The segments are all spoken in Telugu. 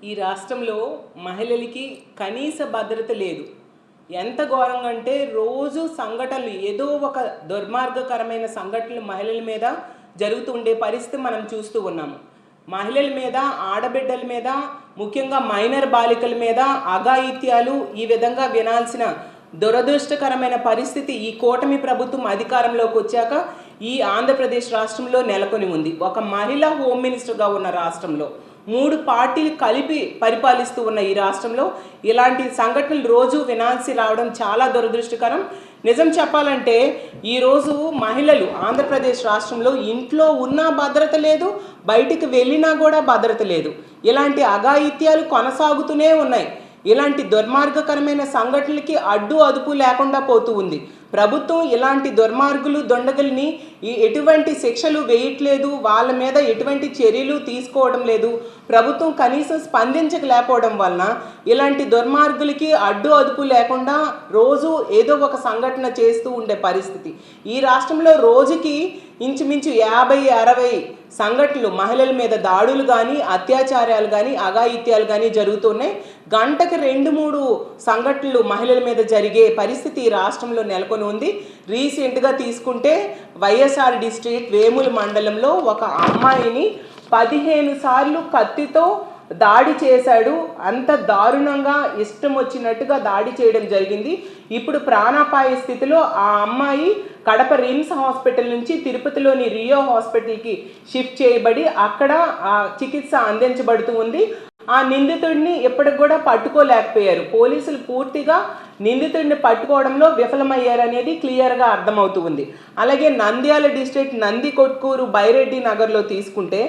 ఈ రాష్ట్రంలో మహిళలకి కనీస భద్రత లేదు. ఎంత ఘోరంగా అంటే రోజు సంఘటనలు ఏదో ఒక దుర్మార్గకరమైన సంఘటనలు మహిళల మీద జరుగుతూ ఉండే పరిస్థితి మనం చూస్తూ ఉన్నాము. మహిళల మీద, ఆడబిడ్డల మీద, ముఖ్యంగా మైనర్ బాలికల మీద అఘాయిత్యాలు ఈ విధంగా వినాల్సిన దురదృష్టకరమైన పరిస్థితి ఈ కూటమి ప్రభుత్వం అధికారంలోకి వచ్చాక ఈ ఆంధ్రప్రదేశ్ రాష్ట్రంలో నెలకొని ఉంది. ఒక మహిళా హోమ్ మినిస్టర్గా ఉన్న రాష్ట్రంలో 3 పార్టీలు కలిపి పరిపాలిస్తూ ఉన్న ఈ రాష్ట్రంలో ఇలాంటి సంఘటనలు రోజు వినాల్సి రావడం చాలా దురదృష్టకరం. నిజం చెప్పాలంటే ఈరోజు మహిళలు ఆంధ్రప్రదేశ్ రాష్ట్రంలో ఇంట్లో ఉన్నా భద్రత లేదు, బయటికి వెళ్ళినా కూడా భద్రత లేదు. ఇలాంటి అఘాయిత్యాలు కొనసాగుతూనే ఉన్నాయి. ఇలాంటి దుర్మార్గకరమైన సంఘటనలకి అడ్డు అదుపు లేకుండా పోతూ ఉంది. ప్రభుత్వం ఇలాంటి దుర్మార్గులు దొండగల్ని ఎటువంటి శిక్షలు వేయట్లేదు, వాళ్ళ మీద ఎటువంటి చర్యలు తీసుకోవడం లేదు. ప్రభుత్వం కనీసం స్పందించలేకపోవడం వలన ఇలాంటి దుర్మార్గులకి అడ్డు అదుపు లేకుండా రోజు ఏదో ఒక సంఘటన చేస్తూ ఉండే పరిస్థితి. ఈ రాష్ట్రంలో రోజుకి ఇంచుమించు 50-60 సంఘటనలు మహిళల మీద దాడులు కానీ, అత్యాచారాలు కానీ, అఘాయిత్యాలు కానీ జరుగుతున్నాయి. గంటకి 2-3 సంఘటనలు మహిళల మీద జరిగే పరిస్థితి ఈ రాష్ట్రంలో నెలకొని ఉంది. రీసెంట్గా తీసుకుంటే వైఎస్ఆర్ డిస్ట్రిక్ట్ వేముల మండలంలో ఒక అమ్మాయిని 15 సార్లు కత్తితో దాడి చేశాడు. అంత దారుణంగా ఇష్టం వచ్చినట్టుగా దాడి చేయడం జరిగింది. ఇప్పుడు ప్రాణాపాయ స్థితిలో ఆ అమ్మాయి కడప రిమ్స్ హాస్పిటల్ నుంచి తిరుపతిలోని రియో హాస్పిటల్కి షిఫ్ట్ చేయబడి అక్కడ చికిత్స అందించబడుతూ ఉంది. ఆ నిందితుడిని ఎప్పటికి కూడా పట్టుకోలేకపోయారు. పోలీసులు పూర్తిగా నిందితుడిని పట్టుకోవడంలో విఫలమయ్యారనేది క్లియర్గా అర్థమవుతూ ఉంది. అలాగే నంద్యాల డిస్ట్రిక్ట్ నందికొట్కూరు బైరెడ్డి నగర్లో తీసుకుంటే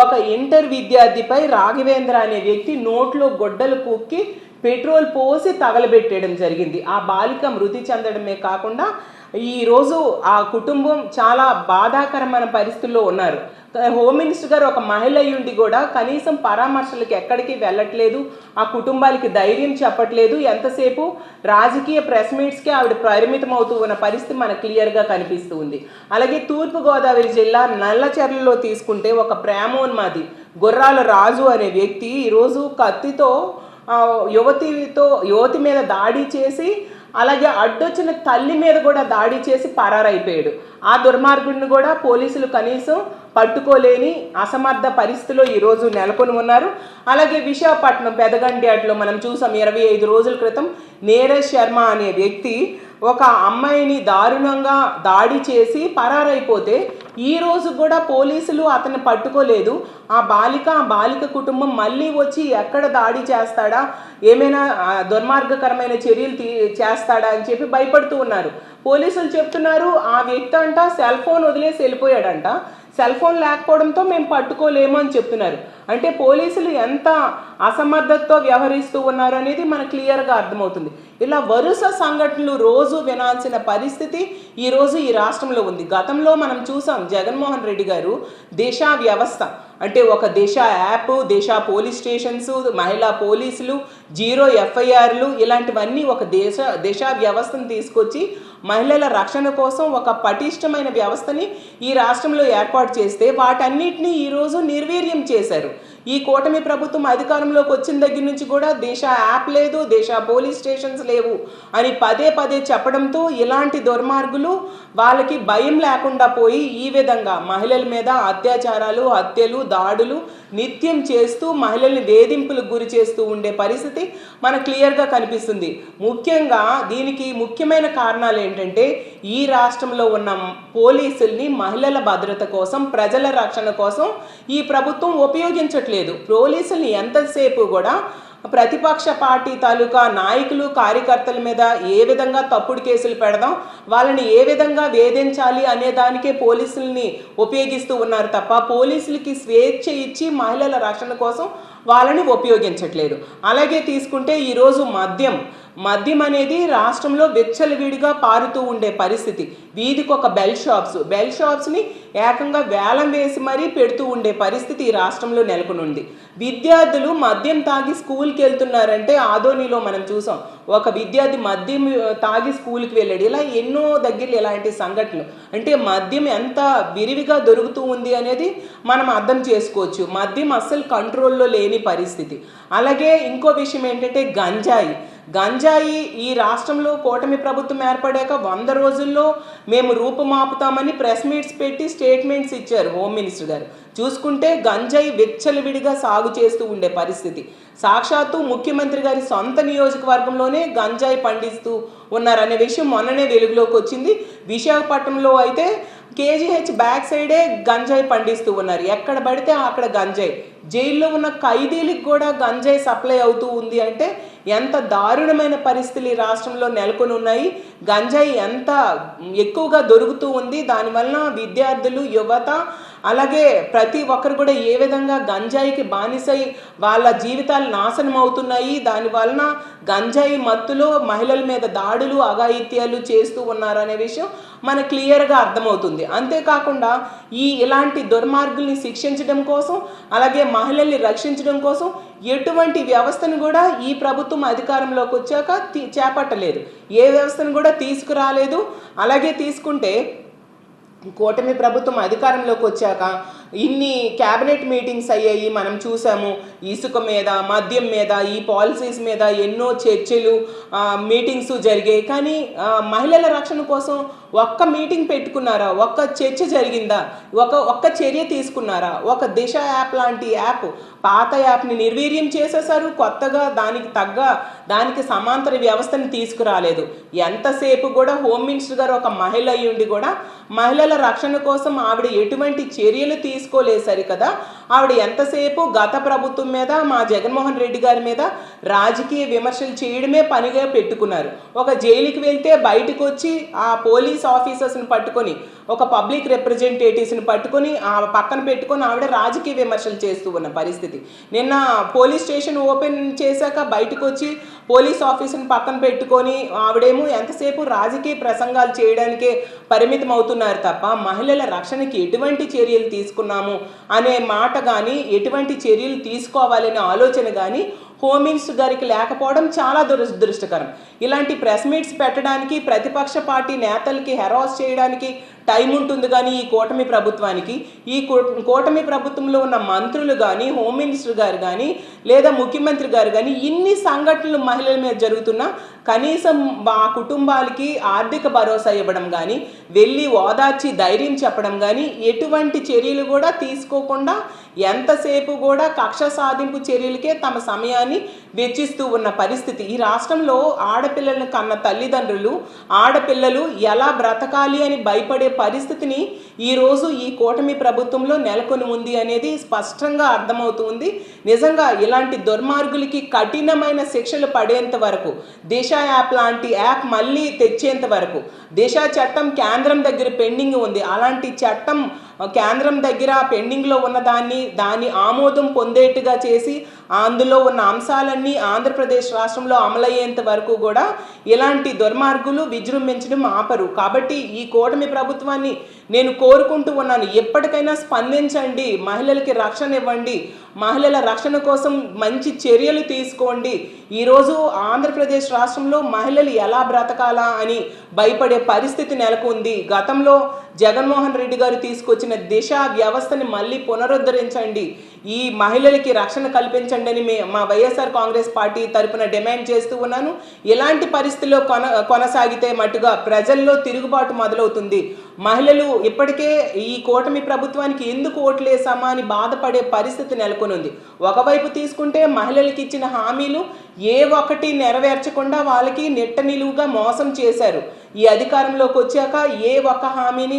ఒక ఇంటర్ విద్యార్థిపై రాఘవేంద్ర అనే వ్యక్తి నోట్లో గొడ్డలు కుక్కి పెట్రోల్ పోసి తగలబెట్టేయడం జరిగింది. ఆ బాలిక మృతి చెందడమే కాకుండా ఈరోజు ఆ కుటుంబం చాలా బాధాకరమైన పరిస్థితుల్లో ఉన్నారు. హోమ్ మినిస్టర్ గారు ఒక మహిళ అయ్యుండి కూడా కనీసం పరామర్శలకు ఎక్కడికి వెళ్ళట్లేదు, ఆ కుటుంబాలకి ధైర్యం చెప్పట్లేదు. ఎంతసేపు రాజకీయ ప్రెస్ మీట్స్కి ఆవిడ పరిమితం అవుతూ ఉన్న పరిస్థితి మనకు క్లియర్గా కనిపిస్తూ ఉంది. అలాగే తూర్పుగోదావరి జిల్లా నల్లచెర్లలో తీసుకుంటే ఒక ప్రేమోన్మాది గుర్రాల రాజు అనే వ్యక్తి ఈరోజు కత్తితో యువతి మీద దాడి చేసి, అలాగే అడ్డొచ్చిన తల్లి మీద కూడా దాడి చేసి పరారైపోయాడు. ఆ దుర్మార్గుడిని కూడా పోలీసులు కనీసం పట్టుకోలేని అసమర్థ పరిస్థితిలో ఈరోజు నెలకొని ఉన్నారు. అలాగే విశాఖపట్నం పెదగండ్యాటలో మనం చూసాం 25 రోజుల క్రితం నీరజ్ శర్మ అనే వ్యక్తి ఒక అమ్మాయిని దారుణంగా దాడి చేసి పరారైపోతే ఈరోజు కూడా పోలీసులు అతన్ని పట్టుకోలేదు. ఆ బాలిక కుటుంబం మళ్ళీ వచ్చి ఎక్కడ దాడి చేస్తాడా, ఏమైనా దుర్మార్గకరమైన చర్యలు చేస్తాడా అని చెప్పి భయపడుతూ ఉన్నారు. పోలీసులు చెప్తున్నారు ఆ వ్యక్తి అంట సెల్ ఫోన్ వదిలేసి వెళ్ళిపోయాడంట, సెల్ ఫోన్ లేకపోవడంతో మేము పట్టుకోలేము అని చెప్తున్నారు. అంటే పోలీసులు ఎంత అసమర్థతతో వ్యవహరిస్తూ ఉన్నారు అనేది మనకు క్లియర్గా అర్థమవుతుంది. ఇలా వరుస సంఘటనలు రోజు వినాల్సిన పరిస్థితి ఈరోజు ఈ రాష్ట్రంలో ఉంది. గతంలో మనం చూసాం జగన్మోహన్ రెడ్డి గారు దిశ వ్యవస్థ అంటే ఒక దిశ యాప్, దిశ పోలీస్ స్టేషన్స్, మహిళా పోలీసులు, 0 FIRలు ఇలాంటివన్నీ ఒక దిశ వ్యవస్థను తీసుకొచ్చి మహిళల రక్షణ కోసం ఒక పటిష్టమైన వ్యవస్థని ఈ రాష్ట్రంలో ఏర్పాటు చేస్తే వాటన్నిటినీ ఈరోజు నిర్వీర్యం చేశారు. ఈ కూటమి ప్రభుత్వం అధికారంలోకి వచ్చిన దగ్గర నుంచి కూడా దిశ యాప్ లేదు, దిశ పోలీస్ స్టేషన్స్ లేవు అని పదే చెప్పడంతో ఇలాంటి దుర్మార్గులు వాళ్ళకి భయం లేకుండా పోయి ఈ విధంగా మహిళల మీద అత్యాచారాలు, హత్యలు, దాడులు నిత్యం చేస్తూ మహిళల్ని వేధింపులకు గురి చేస్తూ ఉండే పరిస్థితి మనకు క్లియర్గా కనిపిస్తుంది. ముఖ్యంగా దీనికి ముఖ్యమైన కారణాలు ఏంటంటే ఈ రాష్ట్రంలో ఉన్న పోలీసుల్ని మహిళల భద్రత కోసం, ప్రజల రక్షణ కోసం ఈ ప్రభుత్వం ఉపయోగించట్లేదు. పోలీసుల్ని ఎంతసేపు కూడా ప్రతిపక్ష పార్టీ తాలూకా నాయకులు, కార్యకర్తల మీద ఏ విధంగా తప్పుడు కేసులు పెడదాం, వాళ్ళని ఏ విధంగా వేధించాలి అనే దానికే పోలీసుల్ని ఉపయోగిస్తూ ఉన్నారు తప్ప పోలీసులకి స్వేచ్ఛ ఇచ్చి మహిళల రక్షణ కోసం వాళ్ళని ఉపయోగించట్లేదు. అలాగే తీసుకుంటే ఈరోజు మద్యం అనేది రాష్ట్రంలో విచ్చలవిడిగా పారుతూ ఉండే పరిస్థితి. వీధికి ఒక బెల్ షాప్స్ని ఏకంగా వేలం వేసి మరీ పెడుతూ ఉండే పరిస్థితి ఈ రాష్ట్రంలో నెలకొని ఉంది. విద్యార్థులు మద్యం తాగి స్కూల్కి వెళ్తున్నారంటే ఆదోనిలో మనం చూసాం, ఒక విద్యార్థి మద్యం తాగి స్కూల్కి వెళ్ళాడు. ఇలా ఎన్నో దగ్గరలో ఇలాంటి సంఘటనలు. అంటే మద్యం ఎంత విరివిగా దొరుకుతూ ఉంది అనేది మనం అర్థం చేసుకోవచ్చు. మద్యం అస్సలు కంట్రోల్లో లేని లేని పరిస్థితి. అలాగే ఇంకో విషయం ఏంటంటే గంజాయి ఈ రాష్ట్రంలో కూటమి ప్రభుత్వం ఏర్పడాక 100 రోజుల్లో మేము రూపుమాపుతామని ప్రెస్ మీట్స్ పెట్టి స్టేట్మెంట్స్ ఇచ్చారు హోమ్ మినిస్టర్ గారు. చూసుకుంటే గంజాయి విచ్చలవిడిగా సాగు చేస్తూ ఉండే పరిస్థితి. సాక్షాత్తు ముఖ్యమంత్రి గారి సొంత నియోజకవర్గంలోనే గంజాయి పండిస్తూ ఉన్నారనే విషయం మొన్ననే వెలుగులోకి వచ్చింది. విశాఖపట్నంలో అయితే కేజీహెచ్ బ్యాక్ సైడే గంజాయి పండిస్తూ ఉన్నారు. ఎక్కడ పడితే అక్కడ గంజాయి. జైల్లో ఉన్న ఖైదీలకు కూడా గంజాయి సప్లై అవుతూ ఉంది. అంటే ఎంత దారుణమైన పరిస్థితులు ఈ రాష్ట్రంలో నెలకొని ఉన్నాయి. గంజాయి ఎంత ఎక్కువగా దొరుకుతూ ఉంది. దానివల్ల విద్యార్థులు, యువత, అలాగే ప్రతి ఒక్కరు కూడా ఏ విధంగా గంజాయికి బానిసై వాళ్ళ జీవితాలు నాశనం అవుతున్నాయి. దానివలన గంజాయి మత్తులో మహిళల మీద దాడులు, అఘాయిత్యాలు చేస్తూ ఉన్నారు అనే విషయం మనకు క్లియర్గా అర్థమవుతుంది. అంతేకాకుండా ఇలాంటి దుర్మార్గుల్ని శిక్షించడం కోసం, అలాగే మహిళల్ని రక్షించడం కోసం ఎటువంటి వ్యవస్థను కూడా ఈ ప్రభుత్వం అధికారంలోకి వచ్చాక చేపట్టలేదు. ఏ వ్యవస్థను కూడా తీసుకురాలేదు. అలాగే తీసుకుంటే కూటమి ప్రభుత్వం అధికారంలోకి వచ్చాక ఇన్ని క్యాబినెట్ మీటింగ్స్ అయ్యాయి, మనం చూసాము. ఇసుక మీద, మద్యం మీద, ఈ పాలసీస్ మీద ఎన్నో చర్చలు, మీటింగ్స్ జరిగాయి. కానీ మహిళల రక్షణ కోసం ఒక్క మీటింగ్ పెట్టుకున్నారా? ఒక్క చర్చ జరిగిందా? ఒక్క చర్య తీసుకున్నారా? ఒక దిశ యాప్ లాంటి యాప్, పాత యాప్ని నిర్వీర్యం చేసేసారు. కొత్తగా దానికి సమాంతర వ్యవస్థని తీసుకురాలేదు. ఎంతసేపు కూడా హోమ్ మినిస్టర్ గారు ఒక మహిళ అయ్యి ఉండి కూడా మహిళల రక్షణ కోసం ఆవిడ ఎటువంటి చర్యలు తీసుకోలేదు సరికదా. ఆవిడ ఎంతసేపు గత ప్రభుత్వం మీద, మా జగన్మోహన్ రెడ్డి గారి మీద రాజకీయ విమర్శలు చేయడమే పనిగా పెట్టుకున్నారు. ఒక జైలుకి వెళ్తే బయటకు వచ్చి ఆ పోలీస్ ఆఫీసర్స్ని పట్టుకొని, ఒక పబ్లిక్ రిప్రజెంటేటివ్స్ని పట్టుకొని పక్కన పెట్టుకొని ఆవిడ రాజకీయ విమర్శలు చేస్తూ ఉన్న పరిస్థితి. నిన్న పోలీస్ స్టేషన్ ఓపెన్ చేశాక బయటకు వచ్చి పోలీస్ ఆఫీసుని పక్కన పెట్టుకొని ఆవిడేమో ఎంతసేపు రాజకీయ ప్రసంగాలు చేయడానికే పరిమితం అవుతున్నారు తప్ప మహిళల రక్షణకి ఎటువంటి చర్యలు తీసుకున్నాము అనే మాట కానీ, ఎటువంటి చర్యలు తీసుకోవాలనే ఆలోచన కానీ హోమ్ మినిస్టర్ గారికి లేకపోవడం చాలా దురదృష్టకరం. ఇలాంటి ప్రెస్ మీట్స్ పెట్టడానికి ప్రతిపక్ష పార్టీ నేతలకి హెరాస్ చేయడానికి టైం ఉంటుంది. కానీ ఈ కూటమి ప్రభుత్వానికి, ఈ కూటమి ప్రభుత్వంలో ఉన్న మంత్రులు కానీ, హోమ్ మినిస్టర్ గారు కానీ, లేదా ముఖ్యమంత్రి గారు కానీ ఇన్ని సంఘటనలు మహిళల మీద జరుగుతున్నా కనీసం ఆ కుటుంబాలకి ఆర్థిక భరోసా ఇవ్వడం కానీ, వెళ్ళి ఓదార్చి ధైర్యం చెప్పడం కానీ ఎటువంటి చర్యలు కూడా తీసుకోకుండా ఎంతసేపు కూడా కక్ష సాధింపు చర్యలకే తమ సమయాన్ని వెచ్చిస్తూ ఉన్న పరిస్థితి. ఈ రాష్ట్రంలో ఆడపిల్లలను కన్న తల్లిదండ్రులు, ఆడపిల్లలు ఎలా బ్రతకాలి అని భయపడే పరిస్థితిని ఈరోజు ఈ కూటమి ప్రభుత్వంలో నెలకొని ఉంది అనేది స్పష్టంగా అర్థమవుతుంది. నిజంగా ఇలాంటి దుర్మార్గులకి కఠినమైన శిక్షలు పడేంత వరకు, దిశ యాప్ లాంటి యాప్ మళ్ళీ తెచ్చేంత వరకు, దిశ చట్టం కేంద్రం దగ్గర పెండింగ్ ఉంది. అలాంటి చట్టం కేంద్రం దగ్గర పెండింగ్లో ఉన్న దాన్ని ఆమోదం పొందేట్టుగా చేసి అందులో ఉన్న అంశాలన్నీ ఆంధ్రప్రదేశ్ రాష్ట్రంలో అమలయ్యేంత వరకు కూడా ఇలాంటి దుర్మార్గులు విజృంభించడం ఆపరు. కాబట్టి ఈ కూటమి ప్రభుత్వాన్ని నేను కోరుకుంటూ ఉన్నాను, ఎప్పటికైనా స్పందించండి, మహిళలకి రక్షణ ఇవ్వండి, మహిళల రక్షణ కోసం మంచి చర్యలు తీసుకోండి. ఈరోజు ఆంధ్రప్రదేశ్ రాష్ట్రంలో మహిళలు ఎలా బ్రతకాలా అని భయపడే పరిస్థితి నెలకొంది. గతంలో జగన్మోహన్ రెడ్డి గారు తీసుకొచ్చిన దిశ వ్యవస్థని మళ్ళీ పునరుద్ధరించండి, ఈ మహిళలకి రక్షణ కల్పించండి అని మా వైఎస్ఆర్ కాంగ్రెస్ పార్టీ తరపున డిమాండ్ చేస్తూ ఉన్నాను. ఇలాంటి పరిస్థితుల్లో కొనసాగితే మట్టుగా ప్రజల్లో తిరుగుబాటు మొదలవుతుంది. మహిళలు ఇప్పటికే ఈ కూటమి ప్రభుత్వానికి ఎందుకు ఓట్లేసామా అని బాధపడే పరిస్థితి నెలకొని ఉంది. ఒకవైపు తీసుకుంటే మహిళలకి ఇచ్చిన హామీలు ఏ ఒక్కటి నెరవేర్చకుండా వాళ్ళకి నిట్ట నిలువుగా మోసం చేశారు. ఈ అధికారంలోకి వచ్చాక ఏ ఒక్క హామీని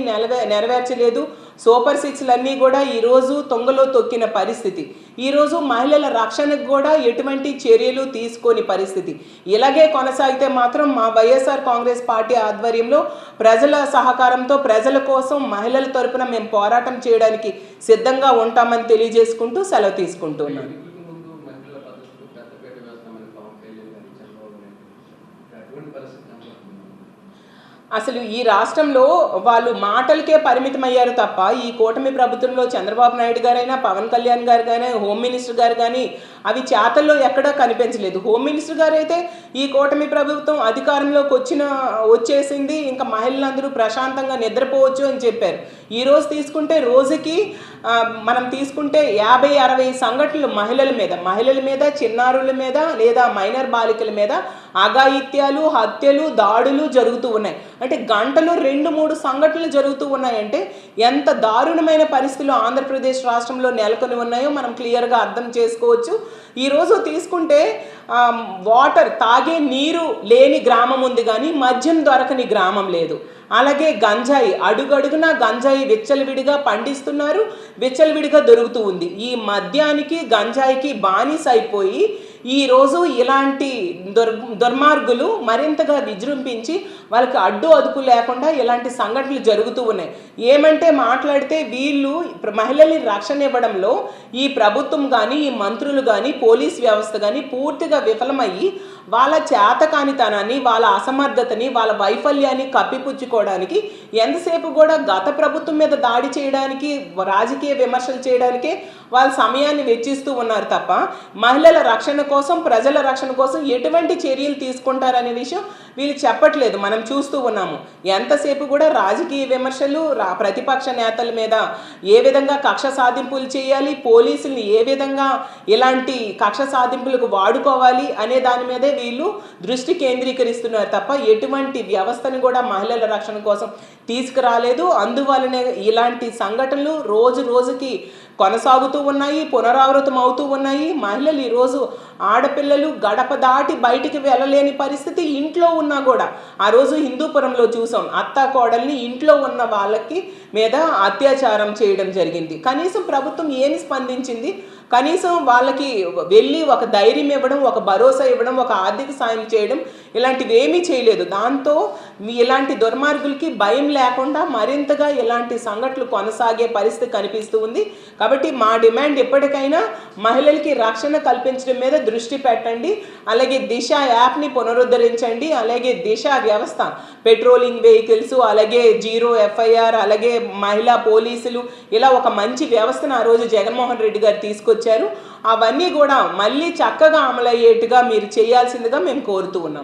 నెరవేర్చలేదు. సూపర్ సిక్స్లన్నీ కూడా ఈరోజు తొంగలో తొక్కిన పరిస్థితి. ఈరోజు మహిళల రక్షణకు కూడా ఎటువంటి చర్యలు తీసుకోని పరిస్థితి. ఇలాగే కొనసాగితే మాత్రం మా వైఎస్ఆర్ కాంగ్రెస్ పార్టీ ఆధ్వర్యంలో ప్రజల సహకారంతో ప్రజల కోసం మహిళల తరపున మేము పోరాటం చేయడానికి సిద్ధంగా ఉంటామని తెలియజేసుకుంటూ సెలవు తీసుకుంటున్నాను. అసలు ఈ రాష్ట్రంలో వాళ్ళు మాటలకే పరిమితమయ్యారు తప్ప ఈ కూటమి ప్రభుత్వంలో చంద్రబాబు నాయుడు గారైనా, పవన్ కళ్యాణ్ గారు కానీ, హోమ్ మినిస్టర్ గారు కానీ, అవి చేతల్లో ఎక్కడా కనిపించలేదు. హోమ్ మినిస్టర్ గారు అయితే ఈ కూటమి ప్రభుత్వం అధికారంలోకి వచ్చేసింది, ఇంకా మహిళలందరూ ప్రశాంతంగా నిద్రపోవచ్చు అని చెప్పారు. ఈరోజు తీసుకుంటే రోజుకి మనం తీసుకుంటే 50-60 సంఘటనలు మహిళల మీద, చిన్నారుల మీద లేదా మైనర్ బాలికల మీద అఘాయిత్యాలు, హత్యలు, దాడులు జరుగుతూ ఉన్నాయి. అంటే గంటలు 2-3 సంఘటనలు జరుగుతూ ఉన్నాయంటే ఎంత దారుణమైన పరిస్థితులు ఆంధ్రప్రదేశ్ రాష్ట్రంలో నెలకొని ఉన్నాయో మనం క్లియర్గా అర్థం చేసుకోవచ్చు. ఈరోజు తీసుకుంటే వాటర్ తాగే నీరు లేని గ్రామం ఉంది కానీ మద్యం దొరకని గ్రామం లేదు. అలాగే గంజాయి, అడుగడుగునా గంజాయి విచ్చలవిడిగా పండిస్తున్నారు, విచ్చలవిడిగా దొరుకుతూ ఉంది. ఈ మద్యానికి గంజాయికి బానిస అయిపోయి ఈరోజు ఇలాంటి దుర్మార్గులు మరింతగా విజృంభించి వాళ్ళకి అడ్డు అదుపు లేకుండా ఇలాంటి సంఘటనలు జరుగుతూ ఉన్నాయి. ఏమంటే మాట్లాడితే వీళ్ళు మహిళల్ని రక్షణ ఇవ్వడంలో ఈ ప్రభుత్వం కానీ, ఈ మంత్రులు కానీ, పోలీస్ వ్యవస్థ కానీ పూర్తిగా విఫలమయ్యి వాళ్ళ చేతకానితనాన్ని, వాళ్ళ అసమర్థతని, వాళ్ళ వైఫల్యాన్ని కప్పిపుచ్చుకోవడానికి ఎంతసేపు కూడా గత ప్రభుత్వం మీద దాడి చేయడానికి, రాజకీయ విమర్శలు చేయడానికే వాళ్ళ సమయాన్ని వెచ్చిస్తూ ఉన్నారు తప్ప మహిళల రక్షణ కోసం, ప్రజల రక్షణ కోసం ఎటువంటి చర్యలు తీసుకుంటారనే విషయం వీళ్ళు చెప్పట్లేదు. మనం చూస్తూ ఉన్నాము. ఎంతసేపు కూడా రాజకీయ విమర్శలు, ప్రతిపక్ష నేతల మీద ఏ విధంగా కక్ష సాధింపులు చేయాలి, పోలీసుల్ని ఏ విధంగా ఇలాంటి కక్ష సాధింపులకు వాడుకోవాలి అనే దాని మీదే వీళ్ళు దృష్టి కేంద్రీకరిస్తున్నారు తప్ప ఎటువంటి వ్యవస్థను కూడా మహిళల రక్షణ కోసం తీసుకురాలేదు. అందువల్లనే ఇలాంటి సంఘటనలు రోజు రోజుకి కొనసాగుతూ ఉన్నాయి, పునరావృతం అవుతూ ఉన్నాయి. మహిళలు ఈరోజు ఆడపిల్లలు గడప దాటి బయటికి వెళ్ళలేని పరిస్థితి. ఇంట్లో ఉన్నా కూడా ఆ రోజు హిందూపురంలో చూసాం, అత్త కోడల్ని ఇంట్లో ఉన్న వాళ్ళకి మీద అత్యాచారం చేయడం జరిగింది. కనీసం ప్రభుత్వం ఏమి స్పందించింది? కనీసం వాళ్ళకి వెళ్ళి ఒక ధైర్యం ఇవ్వడం, ఒక భరోసా ఇవ్వడం, ఒక ఆర్థిక సాయం చేయడం ఇలాంటివి ఏమీ చేయలేదు. దాంతో ఇలాంటి దుర్మార్గులకి భయం లేకుండా మరింతగా ఇలాంటి సంఘటనలు కొనసాగే పరిస్థితి కనిపిస్తూ ఉంది. కాబట్టి మా డిమాండ్ ఎప్పటికైనా మహిళలకి రక్షణ కల్పించడం మీద దృష్టి పెట్టండి. అలాగే దిశ యాప్ని పునరుద్ధరించండి. అలాగే దిశ వ్యవస్థ, పెట్రోలింగ్ వెహికల్స్, అలాగే జీరో ఎఫ్ఐఆర్, అలాగే మహిళా పోలీసులు, ఇలా ఒక మంచి వ్యవస్థను ఆ రోజు జగన్మోహన్ రెడ్డి గారు తీసుకొచ్చారు. అవన్నీ కూడా మళ్ళీ చక్కగా అమలయ్యేట్టుగా మీరు చేయాల్సిందిగా మేము కోరుతూ ఉన్నాము.